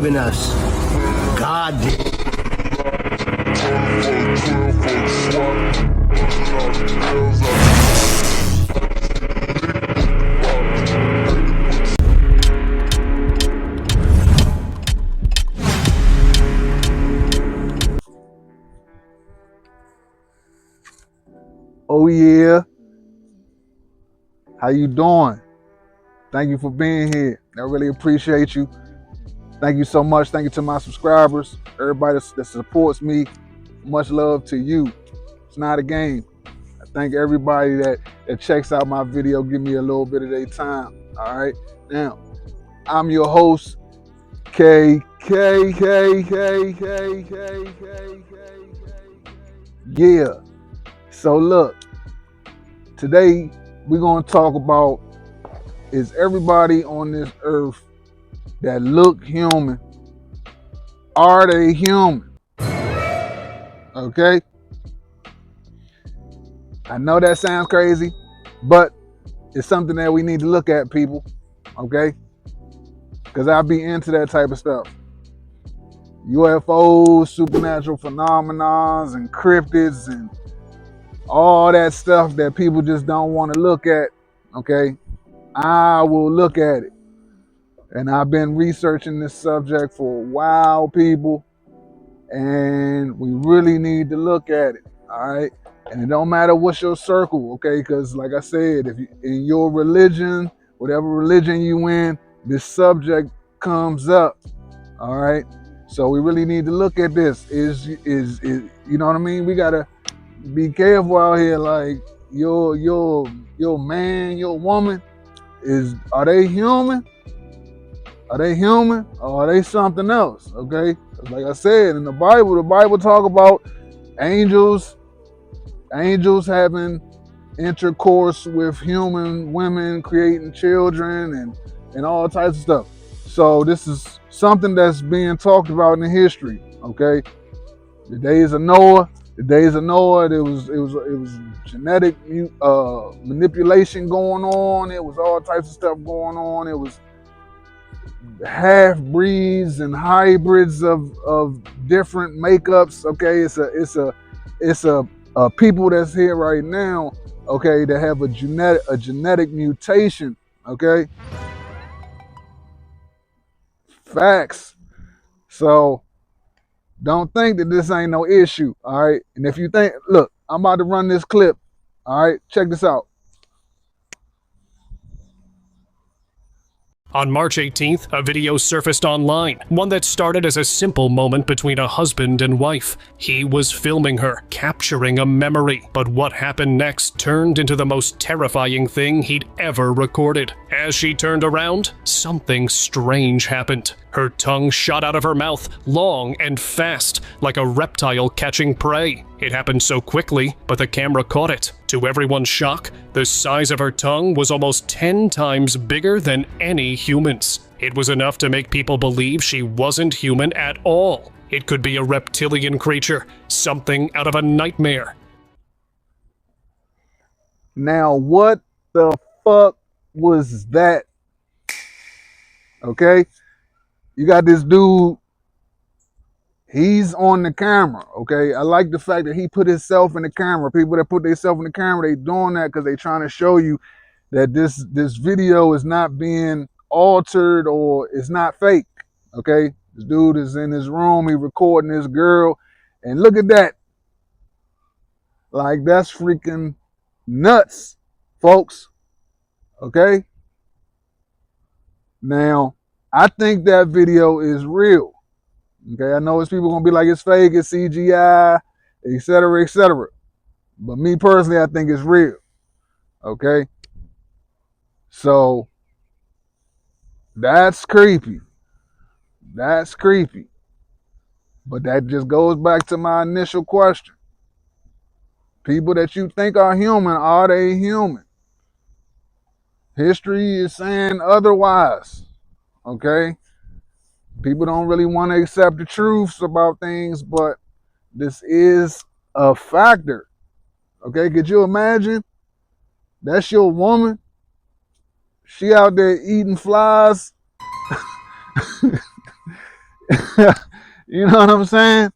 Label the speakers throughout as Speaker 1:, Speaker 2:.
Speaker 1: believe in us. God did.
Speaker 2: Oh yeah, how you doing? Thank you for being here. I really appreciate you. Thank you so much. Thank you to my subscribers, everybody that supports me. Much love to you. It's not a game. I thank everybody that checks out my video, give me a little bit of their time. All right. Now, I'm your host, K. Yeah. So look, today we're gonna talk about, is everybody on this earth that look human, are they human? Okay? I know that sounds crazy, but it's something that we need to look at, people. Okay? Because I'll be into that type of stuff. UFOs, supernatural phenomenons, and cryptids, and all that stuff that people just don't want to look at. Okay? I will look at it. And I've been researching this subject for a while, people. And we really need to look at it. All right? And it don't matter what's your circle, okay? Because like I said, if you, in your religion, whatever religion you in, this subject comes up. All right? So we really need to look at this. Is you know what I mean? We gotta be careful out here. Like your man, your woman, are they human? Are they human or are they something else? Okay? Like I said, in the Bible talk about angels having intercourse with human women, creating children and all types of stuff. So this is something that's being talked about in the history. Okay? The days of Noah, there was genetic manipulation going on. It was all types of stuff going on. It was half breeds and hybrids of different makeups. Okay, it's a people that's here right now. Okay, that have a genetic mutation. Okay, facts. So don't think that this ain't no issue. All right, and if you think, look, I'm about to run this clip. All right, check this out.
Speaker 3: On March 18th, a video surfaced online, one that started as a simple moment between a husband and wife. He was filming her, capturing a memory, but what happened next turned into the most terrifying thing he'd ever recorded. As she turned around, something strange happened. Her tongue shot out of her mouth, long and fast, like a reptile catching prey. It happened so quickly, but the camera caught it. To everyone's shock, the size of her tongue was almost 10 times bigger than any human's. It was enough to make people believe she wasn't human at all. It could be a reptilian creature, something out of a nightmare.
Speaker 2: Now, what the fuck was that? Okay? You got this dude, he's on the camera, okay? I like the fact that he put himself in the camera. People that put themselves in the camera, they doing that because they trying to show you that this video is not being altered or it's not fake, okay? This dude is in his room, he recording this girl, and look at that. Like, that's freaking nuts, folks, okay? Now, I think that video is real. Okay, I know it's people gonna be like it's fake, it's CGI, etc., etc. But me personally, I think it's real. Okay, so that's creepy. That's creepy. But that just goes back to my initial question. People that you think are human, are they human? History is saying otherwise. Okay? People don't really want to accept the truths about things, but this is a factor. Okay, could you imagine? That's your woman. She out there eating flies. You know what I'm saying?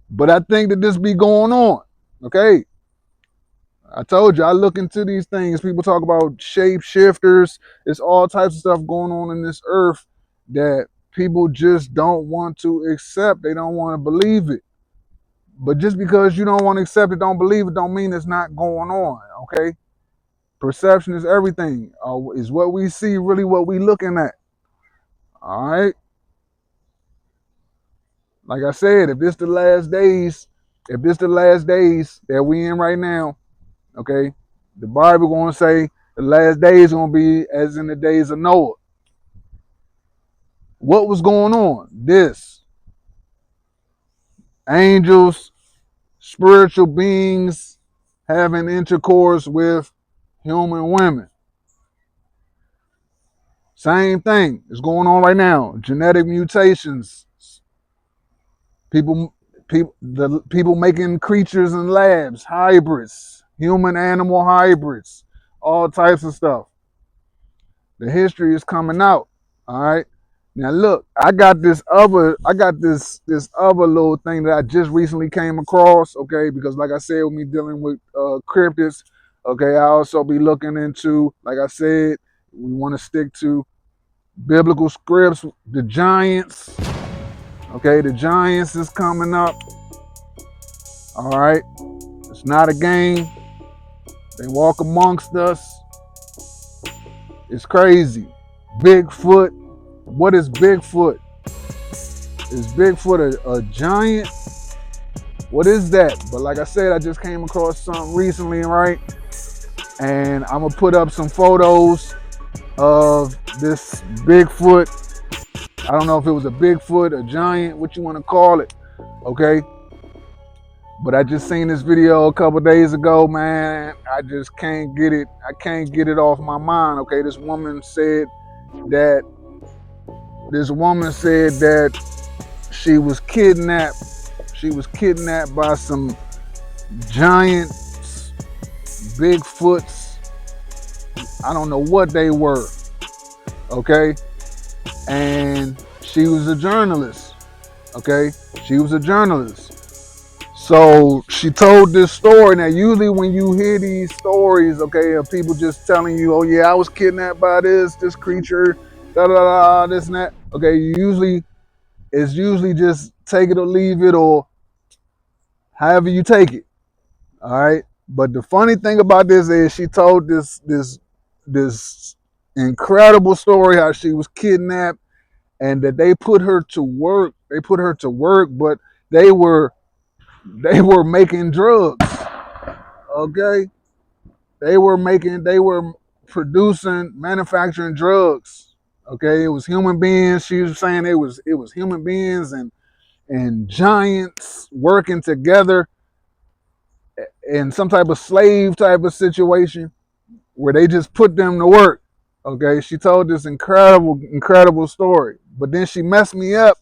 Speaker 2: But I think that this be going on. Okay. I told you, I look into these things. People talk about shapeshifters. It's all types of stuff going on in this earth that people just don't want to accept. They don't want to believe it. But just because you don't want to accept it, don't believe it, don't mean it's not going on. Okay. Perception is everything. Is what we see really what we looking at? All right. Like I said, if this the last days, that we in right now, okay, the Bible gonna say the last days gonna be as in the days of Noah. What was going on? This angels, spiritual beings having intercourse with human women. Same thing is going on right now. Genetic mutations. People making creatures in labs, hybrids, human animal hybrids, all types of stuff. The history is coming out. All right. Now look, I got this other little thing that I just recently came across, okay, because like I said, with me dealing with cryptids, okay, I also be looking into, like I said, we want to stick to biblical scripts, the giants. Okay, the giants is coming up. All right. It's not a game. They walk amongst us. It's crazy. Bigfoot. What is Bigfoot? Is Bigfoot a giant? What is that? But like I said, I just came across something recently, right? And I'm going to put up some photos of this Bigfoot. I don't know if it was a Bigfoot, a giant, what you want to call it. Okay. But I just seen this video a couple days ago, man. I just can't get it. I can't get it off my mind. Okay, this woman said that she was kidnapped. She was kidnapped by some giants, Bigfoots. I don't know what they were. Okay, and she was a journalist. Okay, she was a journalist. So she told this story. Now, usually when you hear these stories, okay, of people just telling you, oh yeah, I was kidnapped by this creature, da da da, this and that. Okay, it's usually just take it or leave it, or however you take it. All right. But the funny thing about this is she told this incredible story how she was kidnapped and that they put her to work. They put her to work, but they were making drugs. Okay, they were producing, manufacturing drugs. Okay, it was human beings. She was saying it was human beings and giants working together in some type of slave type of situation where they just put them to work. Okay, she told this incredible story, but then she messed me up.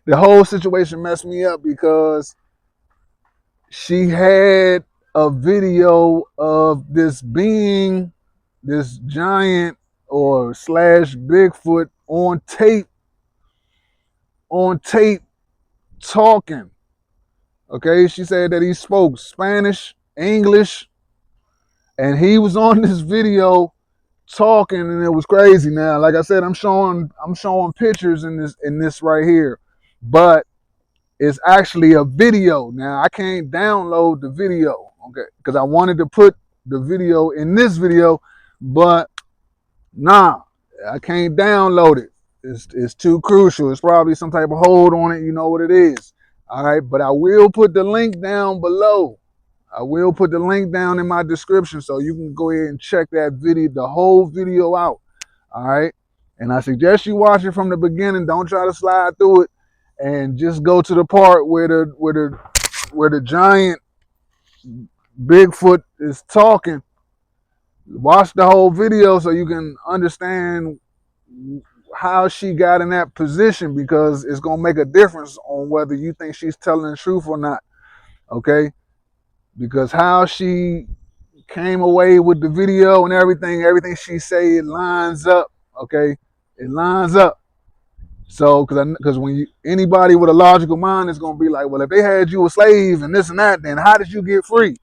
Speaker 2: The whole situation messed me up because she had a video of this being, this giant or slash Bigfoot on tape talking. Okay, she said that he spoke Spanish, English, and he was on this video talking, and it was crazy. Now, like I said, I'm showing pictures in this right here, but it's actually a video. Now I can't download the video, okay, because I wanted to put the video in this video, but nah, I can't download it. It's too crucial. It's probably some type of hold on it. You know what it is. All right, but I will put the link down below. I will put the link down in my description so you can go ahead and check that video, the whole video out. All right, and I suggest you watch it from the beginning. Don't try to slide through it, and just go to the part where the giant Bigfoot is talking. Watch the whole video so you can understand how she got in that position, because it's going to make a difference on whether you think she's telling the truth or not. Okay, because how she came away with the video and everything she say, it lines up. Okay, it lines up. So, because anybody with a logical mind is gonna be like, well, if they had you a slave and this and that, then how did you get free?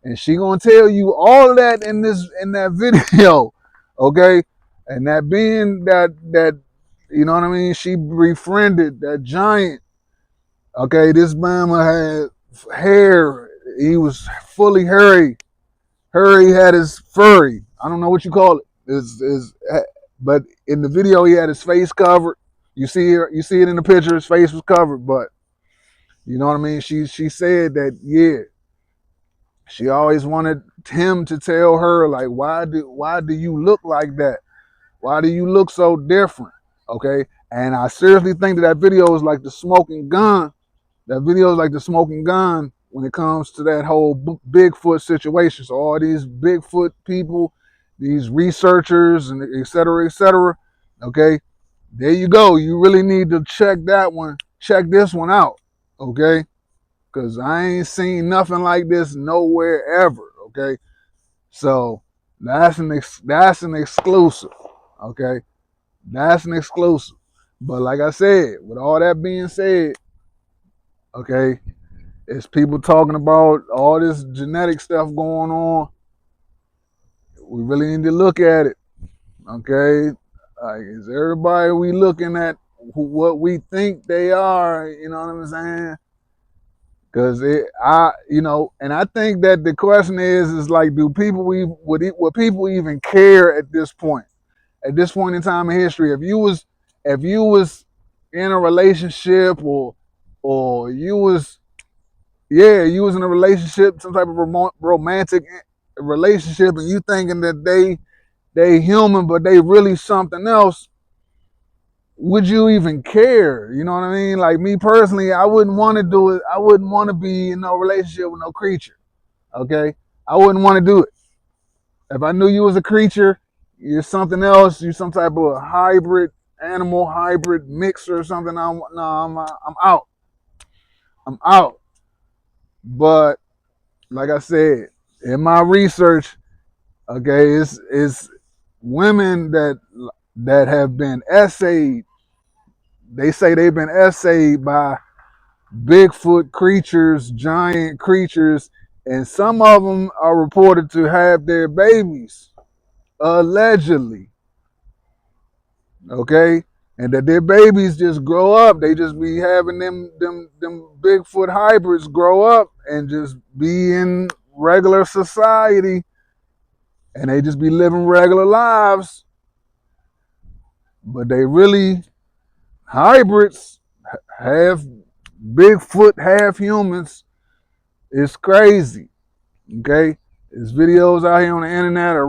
Speaker 2: And she gonna tell you all of that in that video, okay? And that being that you know what I mean, she befriended that giant. Okay, this mama had hair. He was fully hairy. Hairy had his furry. I don't know what you call it. But in the video, he had his face covered. You see it in the picture. His face was covered, but you know what I mean. She said that she always wanted him to tell her like, why do you look like that? Why do you look so different? Okay, and I seriously think that video is like the smoking gun. That video is like the smoking gun when it comes to that whole Bigfoot situation. So all these Bigfoot people, these researchers, and et cetera, et cetera. Okay, there you go. You really need to check that one. Check this one out. Okay, because I ain't seen nothing like this nowhere ever. Okay, so that's an exclusive. Okay, that's an exclusive. But like I said, with all that being said, okay, it's people talking about all this genetic stuff going on. We really need to look at it. Okay, like is everybody we looking at what we think they are? You know what I'm saying? Because and I think that the question is like, do people would people even care at this point? At this point in time in history, if you was in a relationship or you was you was in a relationship, some type of romantic relationship, and you thinking that they human, but they really something else, would you even care? You know what I mean? Like me personally, I wouldn't want to do it. I wouldn't want to be in no relationship with no creature. Okay, I wouldn't want to do it. If I knew you was a creature, you're something else. You're some type of hybrid animal, hybrid mix or something. I'm out. I'm out. But like I said, in my research, okay, it's women that have been essayed. They say they've been essayed by Bigfoot creatures, giant creatures, and some of them are reported to have their babies, allegedly. Okay, and that their babies just grow up. They just be having them Bigfoot hybrids grow up and just be in regular society, and they just be living regular lives, but they really hybrids, half Bigfoot, half humans. It's crazy. Okay, there's videos out here on the internet of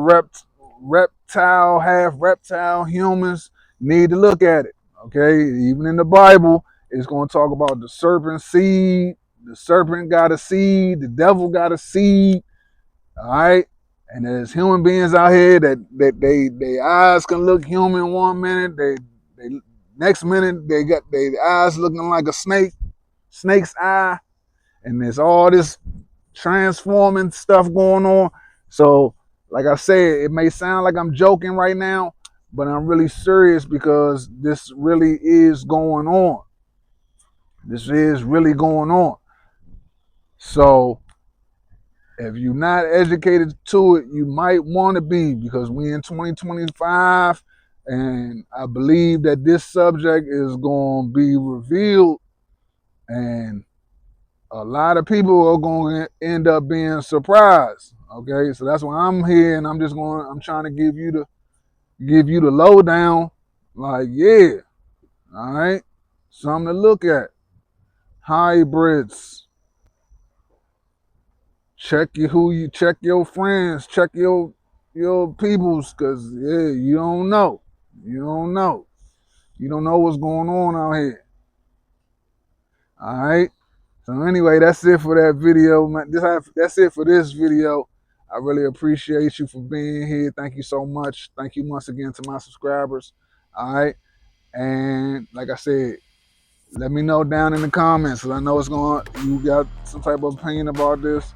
Speaker 2: half reptile humans. Need to look at it. Okay, even in the Bible, it's going to talk about the serpent seed. The serpent got a seed. The devil got a seed. All right. And there's human beings out here that they eyes can look human one minute, they next minute they got their eyes looking like a snake's eye, and there's all this transforming stuff going on. So, like I said, it may sound like I'm joking right now, but I'm really serious because this really is going on. This is really going on. So if you're not educated to it, you might want to be, because we in 2025, and I believe that this subject is going to be revealed, and a lot of people are going to end up being surprised. Okay, so that's why I'm here, and I'm trying to give you the lowdown. Like, yeah, all right, something to look at. Hybrids. Check your friends, check your peoples, cause you don't know. You don't know. You don't know what's going on out here. Alright. So anyway, that's it for that video, man. That's it for this video. I really appreciate you for being here. Thank you so much. Thank you once again to my subscribers. Alright. And like I said, let me know down in the comments, because I know you got some type of opinion about this.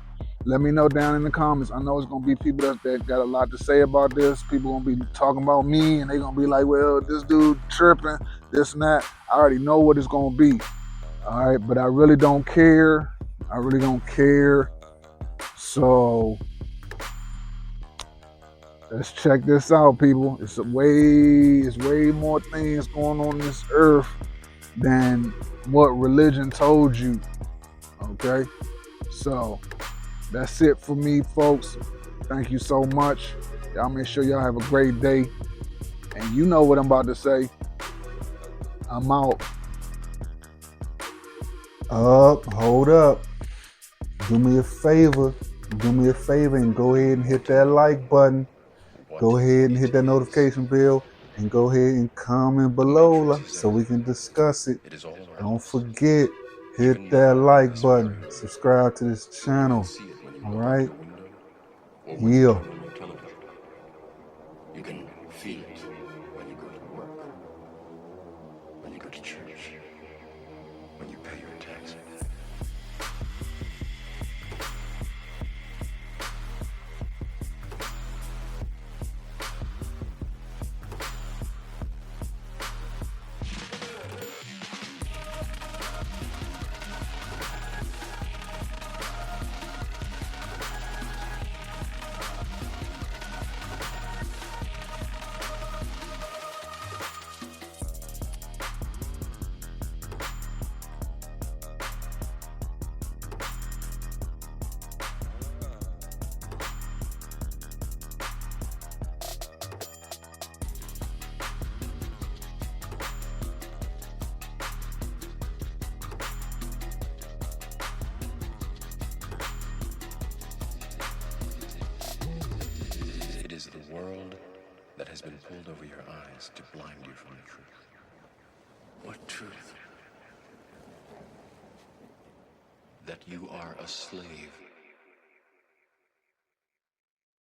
Speaker 2: Let me know down in the comments. I know it's gonna be people that got a lot to say about this. People gonna be talking about me, and they gonna be like, "Well, this dude tripping, this and that." I already know what it's gonna be. All right, but I really don't care. I really don't care. So let's check this out, people. It's way more things going on this earth than what religion told you. Okay, so that's it for me, folks. Thank you so much. Y'all make sure y'all have a great day. And you know what I'm about to say. I'm out.
Speaker 4: Hold up. Do me a favor. Do me a favor and go ahead and hit that like button. Go ahead and hit that notification bell and go ahead and comment below so we can discuss it. Don't forget, hit that like button. Subscribe to this channel. All right? Yeah.
Speaker 1: You can feel it when you go to work, when you go to church, when you pay your taxes. It is the world that has been pulled over your eyes to blind you from the truth. What truth? That you are a slave